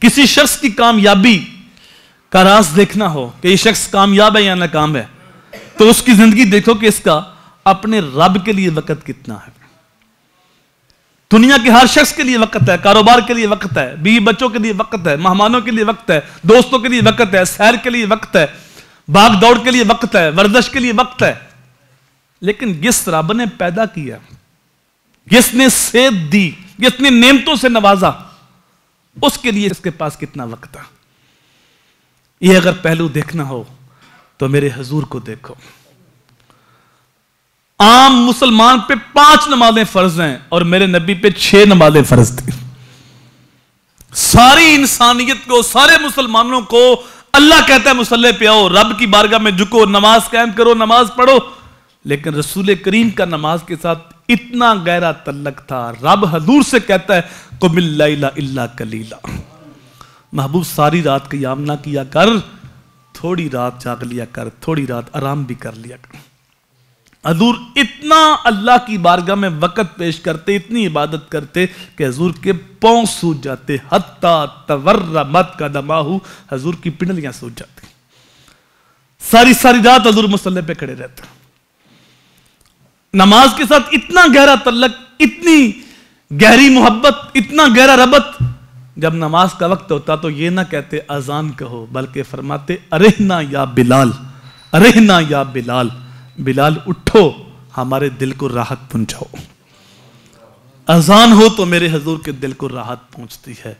کسی شخص کی کامیابی کا راز دیکھنا ہو کہ یہ شخص کامیاب ہے یا ناکام ہے، تو اس کی زندگی دیکھو کہ اس کا اپنے رب کے لیے وقت کتنا ہے۔ دنیا کے ہر شخص کے لیے وقت ہے، کاروبار کے لیے وقت ہے، بیوی بچوں کے لیے وقت ہے، مہمانوں کے لیے وقت ہے، دوستوں کے لیے وقت ہے، سیر کے لیے وقت ہے، بھاگ دوڑ کے لیے وقت ہے، ورزش کے لیے وقت ہے۔ لیکن جس رب نے پیدا کیا، جس نے صحت دی، جس نے نعمتوں سے نوازا، اس کے لیے اس کے پاس کتنا وقت ہے۔ یہ اگر پہلو دیکھنا ہو تو میرے حضور کو دیکھو۔ عام مسلمان پہ 5 نمازیں فرض ہیں اور میرے نبی پہ 6 نمازیں فرض تھیں۔ ساری انسانیت کو، سارے مسلمانوں کو اللہ کہتا ہے مصلی پہ آؤ، رب کی بارگاہ میں جھکو، نماز قائم کرو، نماز پڑھو۔ لیکن رسول کریم کا نماز کے ساتھ اتنا گہرا تعلق تھا، رب حضور سے کہتا ہے قم اللیل الا قلیلا، محبوب ساری رات قیام نہ کیا کر، تھوڑی رات جاگ لیا کر، تھوڑی رات آرام بھی کر لیا کر۔ حضور اتنا اللہ کی بارگاہ میں وقت پیش کرتے، اتنی عبادت کرتے کہ حضور کے پاؤں سوج جاتے، حتی تورمت قدماہ، حضور کی پنڈلیاں سوج جاتی۔ ساری رات حضور مصلی پہ کھڑے رہتے۔ نماز کے ساتھ اتنا گہرا تعلق، اتنی گہری محبت، اتنا گہرا ربط۔ جب نماز کا وقت ہوتا تو یہ نہ کہتے اذان کہو، بلکہ فرماتے ارحنا یا بلال، ارحنا یا بلال، بلال اٹھو ہمارے دل کو راحت پہنچاؤ۔ اذان ہو تو میرے حضور کے دل کو راحت پہنچتی ہے،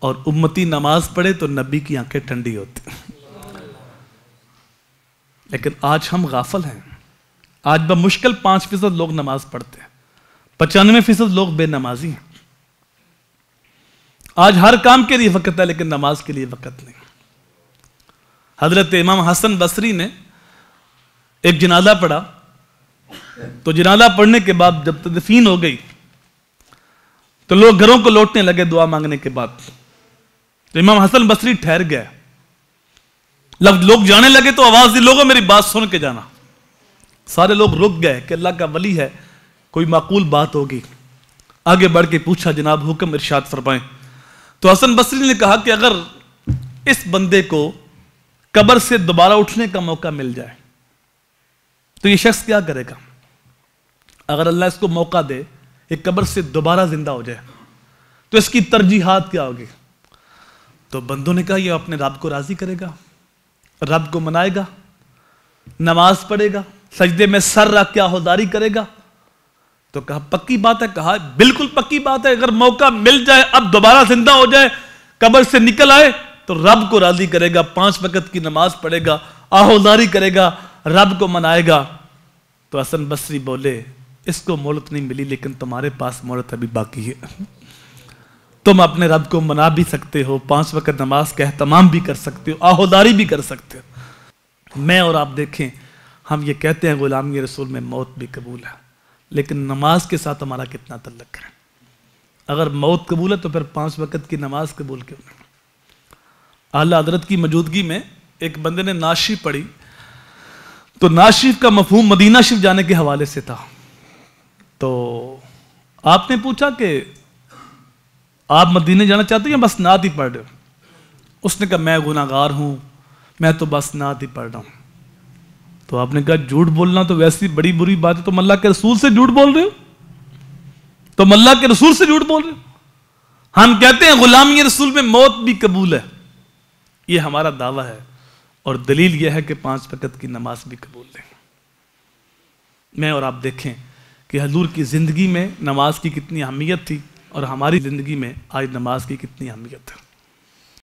اور امتی نماز پڑھے تو نبی کی آنکھیں ٹھنڈی ہوتی ہیں۔ لیکن آج ہم غافل ہیں۔ آج بمشکل 5% لوگ نماز پڑھتے ہیں، 95% لوگ بے نمازی ہیں۔ آج ہر کام کے لیے وقت ہے لیکن نماز کے لیے وقت نہیں۔ حضرت امام حسن بصری نے ایک جنازہ پڑھا، تو جنازہ پڑھنے کے بعد جب تدفین ہو گئی تو لوگ گھروں کو لوٹنے لگے دعا مانگنے کے بعد۔ تو امام حسن بصری ٹھہر گئے، لوگ جانے لگے تو آواز دی لوگوں میری بات سن کے جانا۔ سارے لوگ رک گئے کہ اللہ کا ولی ہے، کوئی معقول بات ہوگی۔ آگے بڑھ کے پوچھا جناب حکم ارشاد فرمائیں۔ تو حسن بصری نے کہا کہ اگر اس بندے کو قبر سے دوبارہ اٹھنے کا موقع مل جائے تو یہ شخص کیا کرے گا؟ اگر اللہ اس کو موقع دے کہ قبر سے دوبارہ زندہ ہو جائے تو اس کی ترجیحات کیا ہوگی؟ تو بندوں نے کہا یہ اپنے رب کو راضی کرے گا، رب کو منائے گا، نماز پڑھے گا، سجدے میں سر رکھ کے آہوازاری کرے گا۔ تو کہا پکی بات ہے؟ کہا بالکل پکی بات ہے، اگر موقع مل جائے اب دوبارہ زندہ ہو جائے، قبر سے نکل آئے تو رب کو راضی کرے گا، 5 وقت کی نماز پڑھے گا، آہوازاری کرے گا، رب کو منائے گا۔ تو حسن بصری بولے اس کو مہلت نہیں ملی لیکن تمہارے پاس مہلت ابھی باقی ہے، تم اپنے رب کو منا بھی سکتے ہو، 5 وقت نماز کا اہتمام بھی کر سکتے ہو، آہوازاری بھی کر سکتے ہو۔ میں اور آپ دیکھیں، ہم یہ کہتے ہیں غلامی رسول میں موت بھی قبول ہے، لیکن نماز کے ساتھ ہمارا کتنا تعلق ہے؟ اگر موت قبول ہے تو پھر 5 وقت کی نماز قبول کیوں نہیں؟ اعلیٰ حضرت کی موجودگی میں ایک بندے نے نعت شریف پڑھی، تو نعت شریف کا مفہوم مدینہ شریف جانے کے حوالے سے تھا۔ تو آپ نے پوچھا کہ آپ مدینے جانا چاہتے ہیں یا بس نعت ہی پڑھ رہے ہو؟ اس نے کہا میں گناہ گار ہوں، میں تو بس نعت ہی پڑھ رہا ہوں۔ تو آپ نے کہا جھوٹ بولنا تو ویسی بڑی بری بات ہے، تم اللہ کے رسول سے جھوٹ بول رہے ہو، تم اللہ کے رسول سے جھوٹ بول رہے ہو۔ ہم کہتے ہیں غلامی رسول میں موت بھی قبول ہے، یہ ہمارا دعویٰ ہے، اور دلیل یہ ہے کہ 5 وقت کی نماز بھی قبول ہے۔ میں اور آپ دیکھیں کہ حضور کی زندگی میں نماز کی کتنی اہمیت تھی اور ہماری زندگی میں آج نماز کی کتنی اہمیت ہے۔